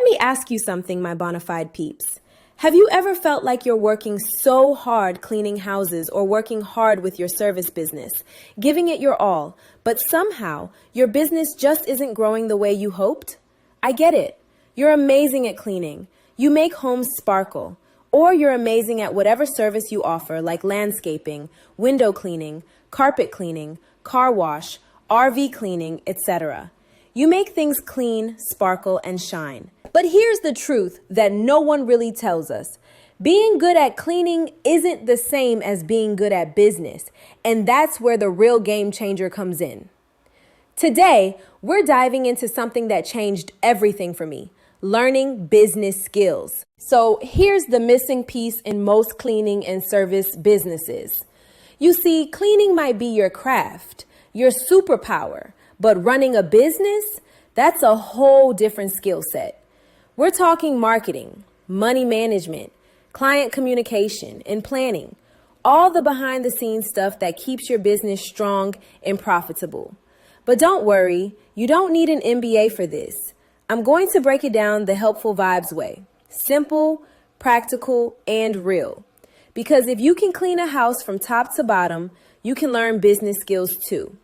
me ask you something, my bona fide peeps. Have you ever felt like you're working so hard cleaning houses or working hard with your service business, giving it your all, but somehow your business just isn't growing the way you hoped? I get it. You're amazing at cleaning. You make homes sparkle. Or you're amazing at whatever service you offer, like landscaping, window cleaning, carpet cleaning, car wash, RV cleaning, etc. You make things clean, sparkle, and shine. But here's the truth that no one really tells us. Being good at cleaning isn't the same as being good at business, and that's where the real game changer comes in. Today, we're diving into something that changed everything for me, learning business skills. So here's the missing piece in most cleaning and service businesses. You see, cleaning might be your craft, your superpower, but running a business, that's a whole different skill set. We're talking marketing, money management, client communication, and planning. All the behind the scenes stuff that keeps your business strong and profitable. But don't worry, you don't need an MBA for this. I'm going to break it down the helpful vibes way. Simple, practical, and real. Because if you can clean a house from top to bottom, you can learn business skills too.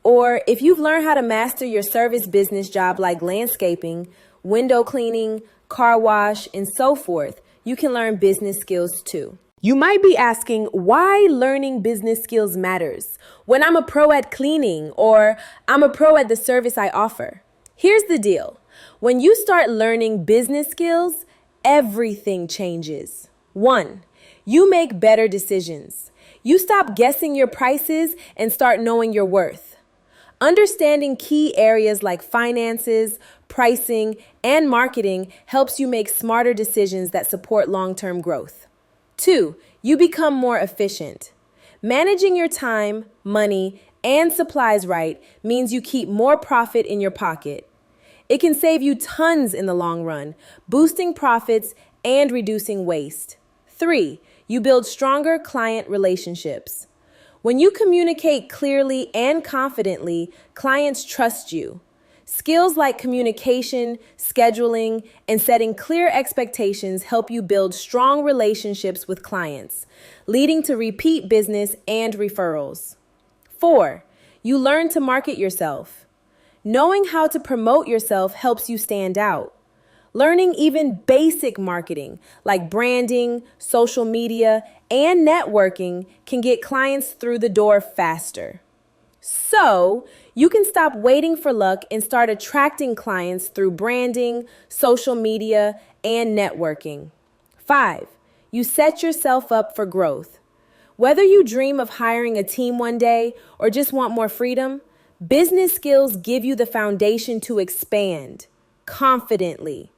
Or if you've learned how to master your service business job like landscaping, window cleaning, car wash, and so forth, you can learn business skills too. You might be asking why learning business skills matters when I'm a pro at cleaning or I'm a pro at the service I offer. Here's the deal. When you start learning business skills, everything changes. 1, you make better decisions. You stop guessing your prices and start knowing your worth. Understanding key areas like finances, pricing, and marketing helps you make smarter decisions that support long-term growth. 2, you become more efficient. Managing your time, money, and supplies right means you keep more profit in your pocket. It can save you tons in the long run, boosting profits and reducing waste. 3, you build stronger client relationships. When you communicate clearly and confidently, clients trust you. Skills like communication, scheduling, and setting clear expectations help you build strong relationships with clients, leading to repeat business and referrals. 4, you learn to market yourself. Knowing how to promote yourself helps you stand out. Learning even basic marketing like branding, social media, and networking can get clients through the door faster. So, you can stop waiting for luck and start attracting clients through branding, social media, and networking. 5, you set yourself up for growth. Whether you dream of hiring a team one day or just want more freedom, business skills give you the foundation to expand confidently.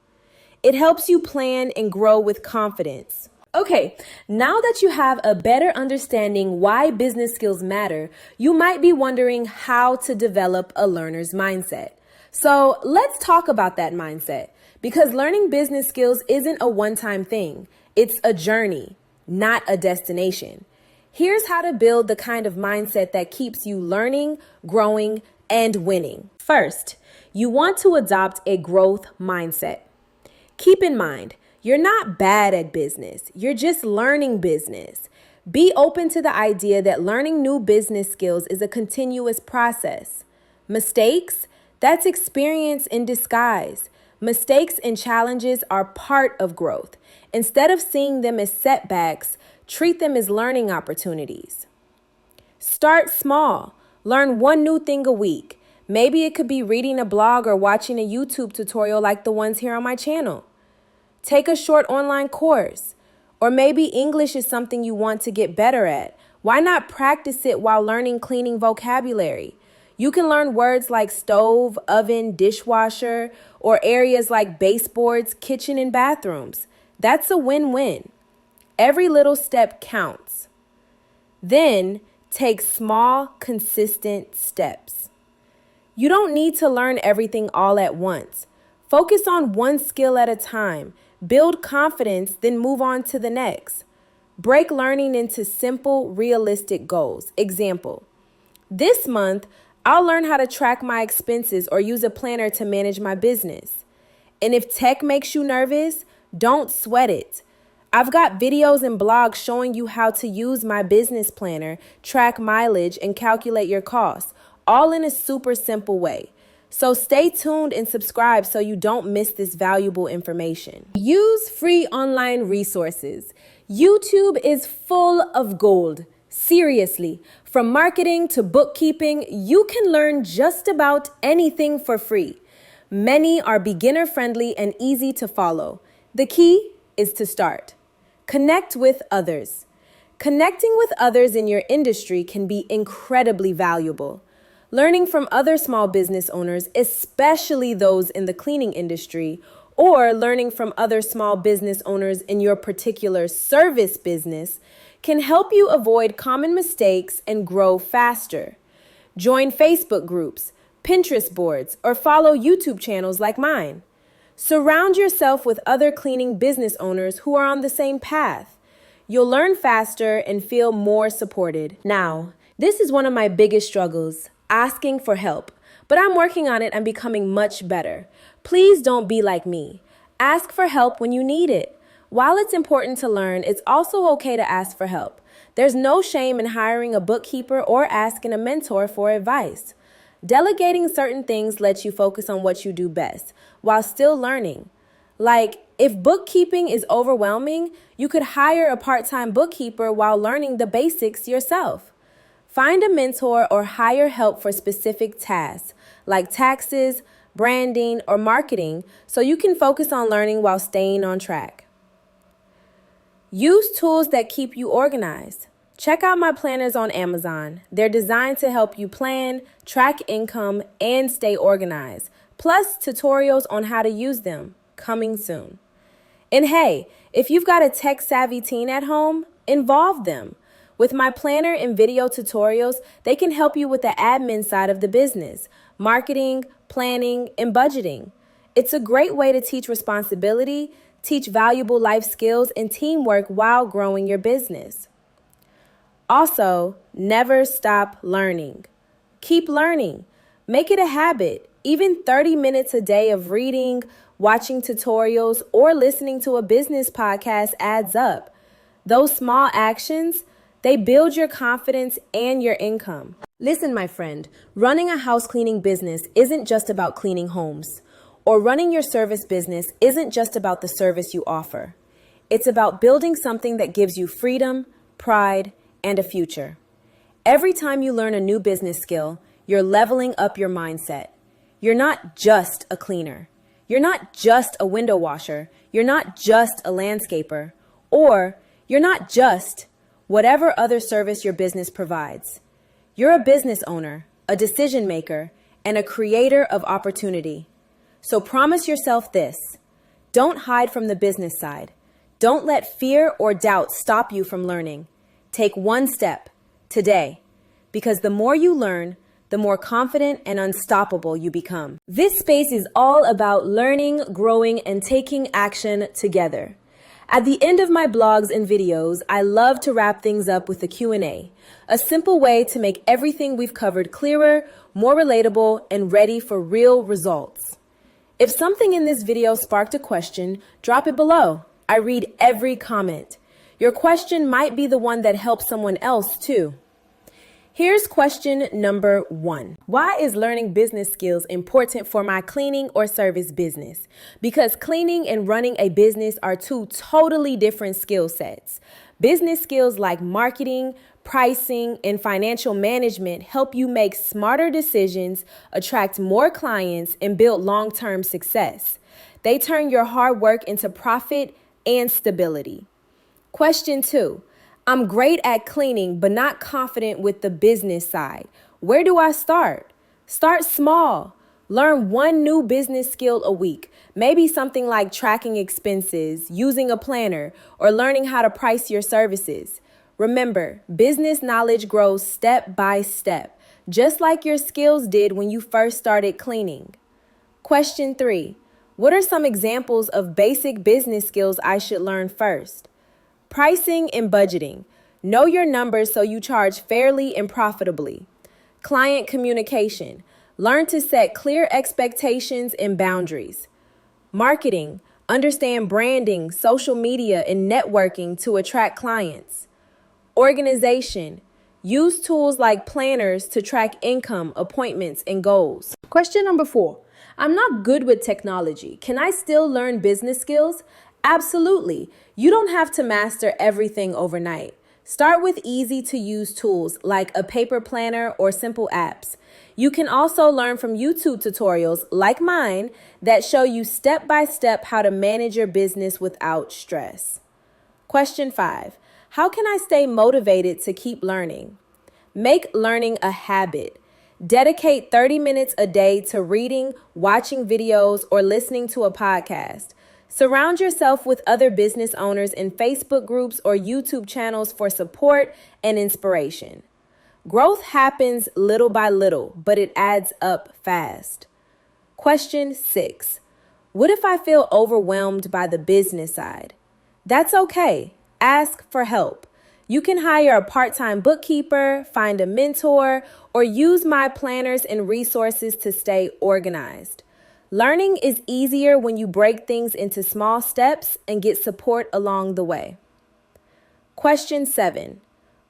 It helps you plan and grow with confidence. Okay, now that you have a better understanding why business skills matter, you might be wondering how to develop a learner's mindset. So let's talk about that mindset, because learning business skills isn't a one-time thing. It's a journey, not a destination. Here's how to build the kind of mindset that keeps you learning, growing, and winning. First, you want to adopt a growth mindset. Keep in mind, you're not bad at business. You're just learning business. Be open to the idea that learning new business skills is a continuous process. Mistakes? That's experience in disguise. Mistakes and challenges are part of growth. Instead of seeing them as setbacks, treat them as learning opportunities. Start small. Learn one new thing a week. Maybe it could be reading a blog or watching a YouTube tutorial like the ones here on my channel. Take a short online course. Or maybe English is something you want to get better at. Why not practice it while learning cleaning vocabulary? You can learn words like stove, oven, dishwasher, or areas like baseboards, kitchen, and bathrooms. That's a win-win. Every little step counts. Then take small, consistent steps. You don't need to learn everything all at once. Focus on one skill at a time. Build confidence, then move on to the next. Break learning into simple, realistic goals. Example, this month, I'll learn how to track my expenses or use a planner to manage my business. And if tech makes you nervous, don't sweat it. I've got videos and blogs showing you how to use my business planner, track mileage, and calculate your costs, all in a super simple way. So stay tuned and subscribe so you don't miss this valuable information. Use free online resources. YouTube is full of gold. Seriously, from marketing to bookkeeping, you can learn just about anything for free. Many are beginner-friendly and easy to follow. The key is to start. Connect with others. Connecting with others in your industry can be incredibly valuable. Learning from other small business owners, especially those in the cleaning industry, or learning from other small business owners in your particular service business can help you avoid common mistakes and grow faster. Join Facebook groups, Pinterest boards, or follow YouTube channels like mine. Surround yourself with other cleaning business owners who are on the same path. You'll learn faster and feel more supported. Now, this is one of my biggest struggles, asking for help. But I'm working on it and becoming much better. Please don't be like me. Ask for help when you need it. While it's important to learn, it's also okay to ask for help. There's no shame in hiring a bookkeeper or asking a mentor for advice. Delegating certain things lets you focus on what you do best while still learning. Like, if bookkeeping is overwhelming, you could hire a part-time bookkeeper while learning the basics yourself. Find a mentor or hire help for specific tasks, like taxes, branding, or marketing, so you can focus on learning while staying on track. Use tools that keep you organized. Check out my planners on Amazon. They're designed to help you plan, track income, and stay organized, plus tutorials on how to use them, coming soon. And hey, if you've got a tech-savvy teen at home, involve them. With my planner and video tutorials, they can help you with the admin side of the business, marketing, planning, and budgeting. It's a great way to teach responsibility, teach valuable life skills, and teamwork while growing your business. Also, never stop learning. Keep learning. Make it a habit. Even 30 minutes a day of reading, watching tutorials, or listening to a business podcast adds up. Those small actions, they build your confidence and your income. Listen, my friend, running a house cleaning business isn't just about cleaning homes, or running your service business isn't just about the service you offer. It's about building something that gives you freedom, pride, and a future. Every time you learn a new business skill, you're leveling up your mindset. You're not just a cleaner. You're not just a window washer. You're not just a landscaper. Or you're not just whatever other service your business provides. You're a business owner, a decision maker, and a creator of opportunity. So promise yourself this. Don't hide from the business side. Don't let fear or doubt stop you from learning. Take one step today, because the more you learn, the more confident and unstoppable you become. This space is all about learning, growing, and taking action together. At the end of my blogs and videos, I love to wrap things up with a Q&A, a simple way to make everything we've covered clearer, more relatable, and ready for real results. If something in this video sparked a question, drop it below. I read every comment. Your question might be the one that helps someone else too. Here's question number 1. Why is learning business skills important for my cleaning or service business? Because cleaning and running a business are two totally different skill sets. Business skills like marketing, pricing, and financial management help you make smarter decisions, attract more clients, and build long-term success. They turn your hard work into profit and stability. Question 2. I'm great at cleaning, but not confident with the business side. Where do I start? Start small. Learn one new business skill a week. Maybe something like tracking expenses, using a planner, or learning how to price your services. Remember, business knowledge grows step by step, just like your skills did when you first started cleaning. Question 3. What are some examples of basic business skills I should learn first? Pricing and budgeting. Know your numbers so you charge fairly and profitably. Client communication. Learn to set clear expectations and boundaries. Marketing. Understand branding, social media, and networking to attract clients. Organization. Use tools like planners to track income, appointments, and goals. Question number 4. I'm not good with technology. Can I still learn business skills? Absolutely. You don't have to master everything overnight. Start with easy to use tools like a paper planner or simple apps. You can also learn from YouTube tutorials like mine that show you step by step how to manage your business without stress. Question 5. How can I stay motivated to keep learning? Make learning a habit. Dedicate 30 minutes a day to reading, watching videos, or listening to a podcast. Surround yourself with other business owners in Facebook groups or YouTube channels for support and inspiration. Growth happens little by little, but it adds up fast. Question 6. What if I feel overwhelmed by the business side? That's okay. Ask for help. You can hire a part-time bookkeeper, find a mentor, or use my planners and resources to stay organized. Learning is easier when you break things into small steps and get support along the way. Question 7.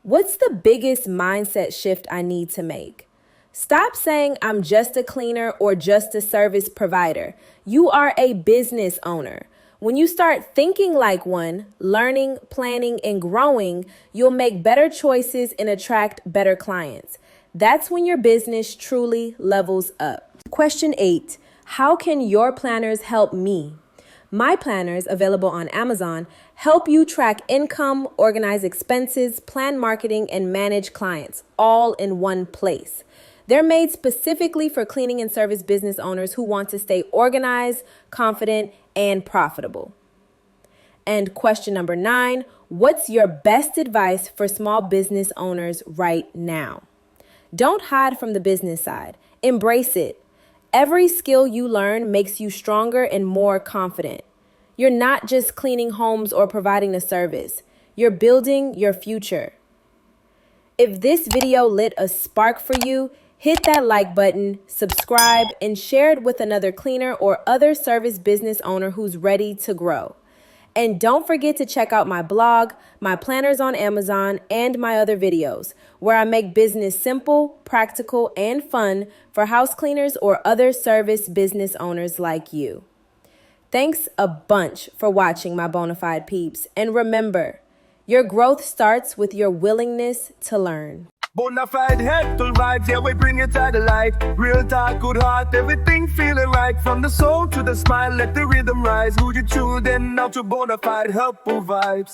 What's the biggest mindset shift I need to make? Stop saying I'm just a cleaner or just a service provider. You are a business owner. When you start thinking like one, learning, planning, and growing, you'll make better choices and attract better clients. That's when your business truly levels up. Question 8. How can your planners help me? My planners, available on Amazon, help you track income, organize expenses, plan marketing, and manage clients, all in one place. They're made specifically for cleaning and service business owners who want to stay organized, confident, and profitable. And question number 9, what's your best advice for small business owners right now? Don't hide from the business side. Embrace it. Every skill you learn makes you stronger and more confident. You're not just cleaning homes or providing a service. You're building your future. If this video lit a spark for you, hit that like button, subscribe, and share it with another cleaner or other service business owner who's ready to grow. And don't forget to check out my blog, my planners on Amazon, and my other videos, where I make business simple, practical, and fun for house cleaners or other service business owners like you. Thanks a bunch for watching, my bonafide peeps. And remember, your growth starts with your willingness to learn. Bonafide helpful vibes, yeah, we bring it to the light. Real talk, good heart, everything feeling right. From the soul to the smile, let the rhythm rise. Who you tuned in now to Bonafide helpful vibes.